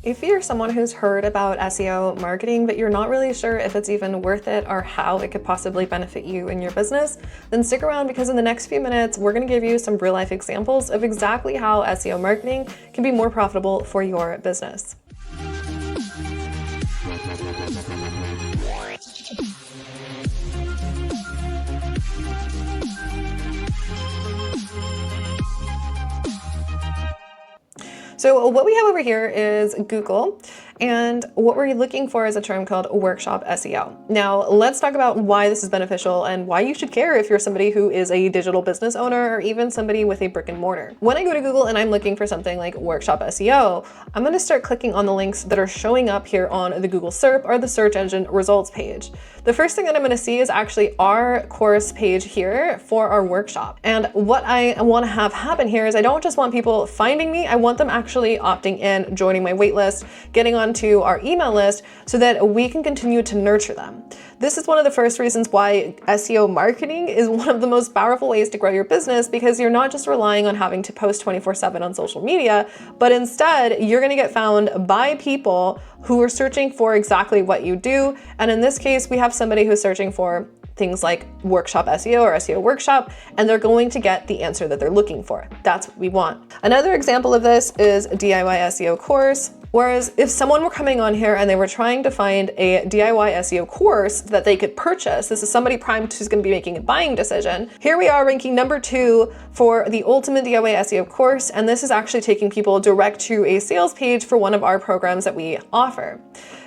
If you're someone who's heard about SEO marketing, but you're not really sure if it's even worth it or how it could possibly benefit you in your business, then stick around because in the next few minutes, we're going to give you some real life examples of exactly how SEO marketing can be more profitable for your business. So what we have over here is Google, and what we're looking for is a term called workshop SEO. Now, let's talk about why this is beneficial and why you should care if you're somebody who is a digital business owner or even somebody with a brick and mortar. When I go to Google and I'm looking for something like workshop SEO, I'm going to start clicking on the links that are showing up here on the Google SERP or the search engine results page. The first thing that I'm going to see is actually our course page here for our workshop. And what I want to have happen here is I don't just want people finding me, I want them actually opting in, joining my waitlist, getting onto our email list so that we can continue to nurture them. This is one of the first reasons why SEO marketing is one of the most powerful ways to grow your business, because you're not just relying on having to post 24/7 on social media, but instead you're going to get found by people who are searching for exactly what you do. And in this case, we have somebody who's searching for things like workshop SEO or SEO workshop, and they're going to get the answer that they're looking for. That's what we want. Another example of this is DIY SEO course. Whereas if someone were coming on here and they were trying to find a DIY SEO course that they could purchase, this is somebody primed who's going to be making a buying decision. Here we are ranking number 2 for the ultimate DIY SEO course, and this is actually taking people direct to a sales page for one of our programs that we offer.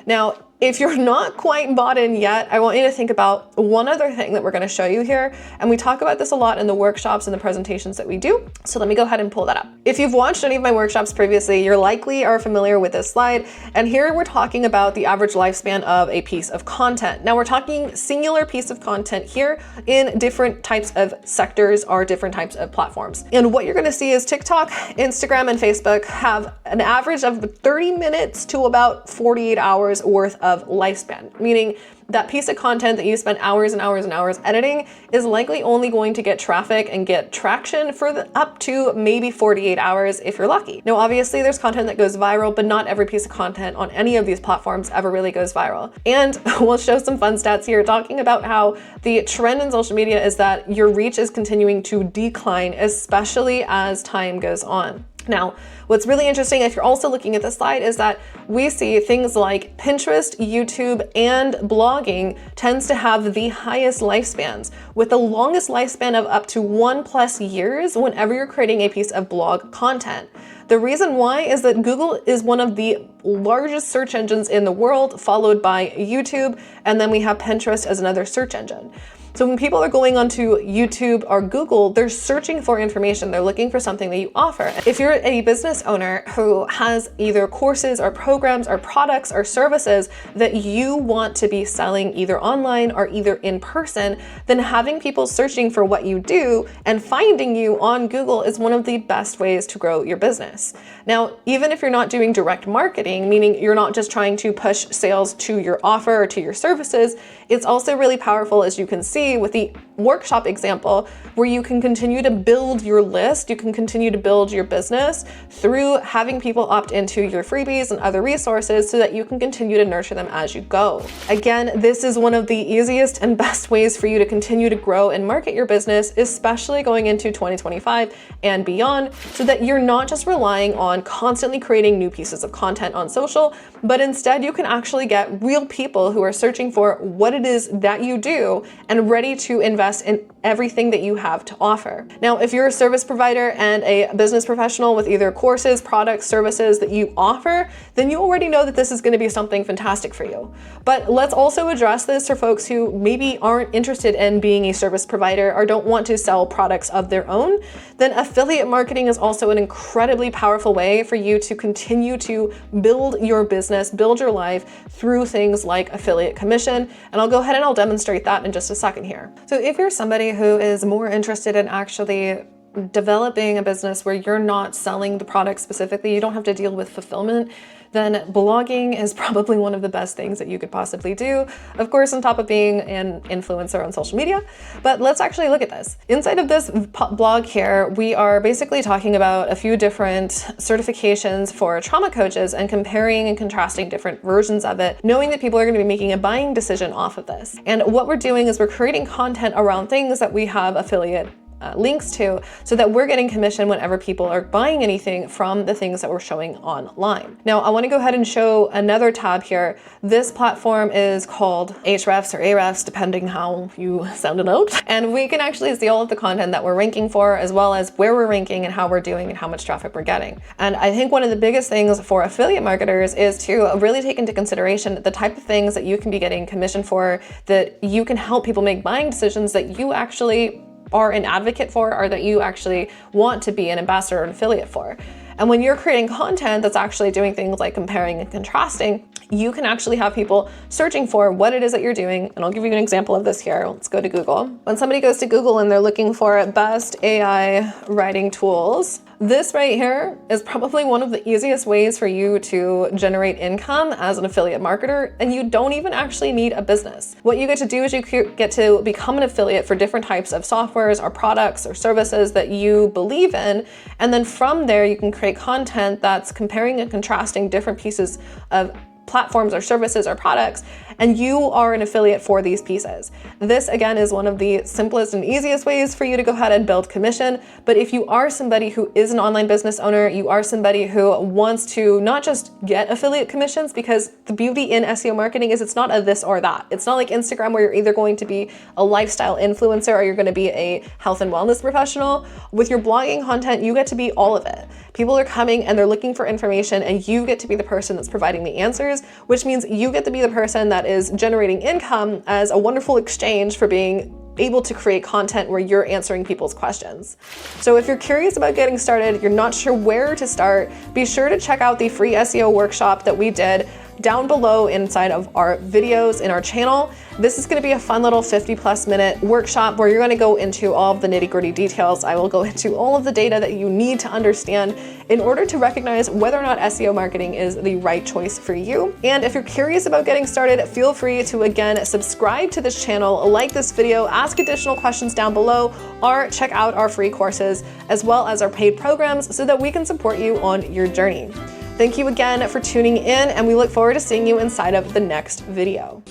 Now, if you're not quite bought in yet, I want you to think about one other thing that we're going to show you here. And we talk about this a lot in the workshops and the presentations that we do. So let me go ahead and pull that up. If you've watched any of my workshops previously, you're likely are familiar with this slide. And here we're talking about the average lifespan of a piece of content. Now we're talking singular piece of content here in different types of sectors or different types of platforms. And what you're going to see is TikTok, Instagram, and Facebook have an average of 30 minutes to about 48 hours worth of lifespan, meaning that piece of content that you spend hours and hours and hours editing is likely only going to get traffic and get traction for up to maybe 48 hours if you're lucky. Now, obviously there's content that goes viral, but not every piece of content on any of these platforms ever really goes viral. And we'll show some fun stats here talking about how the trend in social media is that your reach is continuing to decline, especially as time goes on. Now, what's really interesting, if you're also looking at this slide, is that we see things like Pinterest, YouTube, and blogging tends to have the highest lifespans, with the longest lifespan of up to 1+ years whenever you're creating a piece of blog content. The reason why is that Google is one of the largest search engines in the world, followed by YouTube, and then we have Pinterest as another search engine. So when people are going onto YouTube or Google, they're searching for information. They're looking for something that you offer. If you're a business owner who has either courses or programs or products or services that you want to be selling either online or either in person, then having people searching for what you do and finding you on Google is one of the best ways to grow your business. Now, even if you're not doing direct marketing, meaning you're not just trying to push sales to your offer or to your services, it's also really powerful, as you can see with the workshop example, where you can continue to build your list, you can continue to build your business through having people opt into your freebies and other resources so that you can continue to nurture them as you go. Again, this is one of the easiest and best ways for you to continue to grow and market your business, especially going into 2025 and beyond, so that you're not just relying on constantly creating new pieces of content on social, but instead you can actually get real people who are searching for what it is that you do and ready to invest in everything that you have to offer. Now, if you're a service provider and a business professional with either courses, products, services that you offer, then you already know that this is going to be something fantastic for you. But let's also address this for folks who maybe aren't interested in being a service provider or don't want to sell products of their own. Then affiliate marketing is also an incredibly powerful way for you to continue to build your business, build your life through things like affiliate commission. And I'll go ahead and I'll demonstrate that in just a second here. So if you're somebody who is more interested in actually developing a business where you're not selling the product specifically, you don't have to deal with fulfillment, then blogging is probably one of the best things that you could possibly do. Of course, on top of being an influencer on social media. But let's actually look at this. Inside of this blog here, we are basically talking about a few different certifications for trauma coaches and comparing and contrasting different versions of it, knowing that people are going to be making a buying decision off of this. And what we're doing is we're creating content around things that we have affiliate links to, so that we're getting commission whenever people are buying anything from the things that we're showing online. Now, I want to go ahead and show another tab here. This platform is called Ahrefs or Ahrefs, depending how you sound it out. And we can actually see all of the content that we're ranking for, as well as where we're ranking and how we're doing and how much traffic we're getting. And I think one of the biggest things for affiliate marketers is to really take into consideration the type of things that you can be getting commission for, that you can help people make buying decisions that you actually are an advocate for, or that you actually want to be an ambassador or an affiliate for. And when you're creating content that's actually doing things like comparing and contrasting, you can actually have people searching for what it is that you're doing. And I'll give you an example of this here. Let's go to Google. When somebody goes to Google and they're looking for best AI writing tools, this right here is probably one of the easiest ways for you to generate income as an affiliate marketer, and you don't even actually need a business. What you get to do is you get to become an affiliate for different types of softwares or products or services that you believe in, and then from there you can create content that's comparing and contrasting different pieces of platforms or services or products, and you are an affiliate for these pieces. This again is one of the simplest and easiest ways for you to go ahead and build commission. But if you are somebody who is an online business owner, you are somebody who wants to not just get affiliate commissions, because the beauty in SEO marketing is it's not a this or that. It's not like Instagram where you're either going to be a lifestyle influencer or you're going to be a health and wellness professional. With your blogging content, you get to be all of it. People are coming and they're looking for information, and you get to be the person that's providing the answers, which means you get to be the person that is generating income as a wonderful exchange for being able to create content where you're answering people's questions. So if you're curious about getting started, you're not sure where to start, be sure to check out the free SEO workshop that we did down below inside of our videos in our channel. This is going to be a fun little 50+ minute workshop where you're going to go into all of the nitty-gritty details. I will go into all of the data that you need to understand in order to recognize whether or not SEO marketing is the right choice for you. And if you're curious about getting started, feel free to again subscribe to this channel, like this video, ask additional questions down below, or check out our free courses as well as our paid programs so that we can support you on your journey. Thank you again for tuning in, and we look forward to seeing you inside of the next video.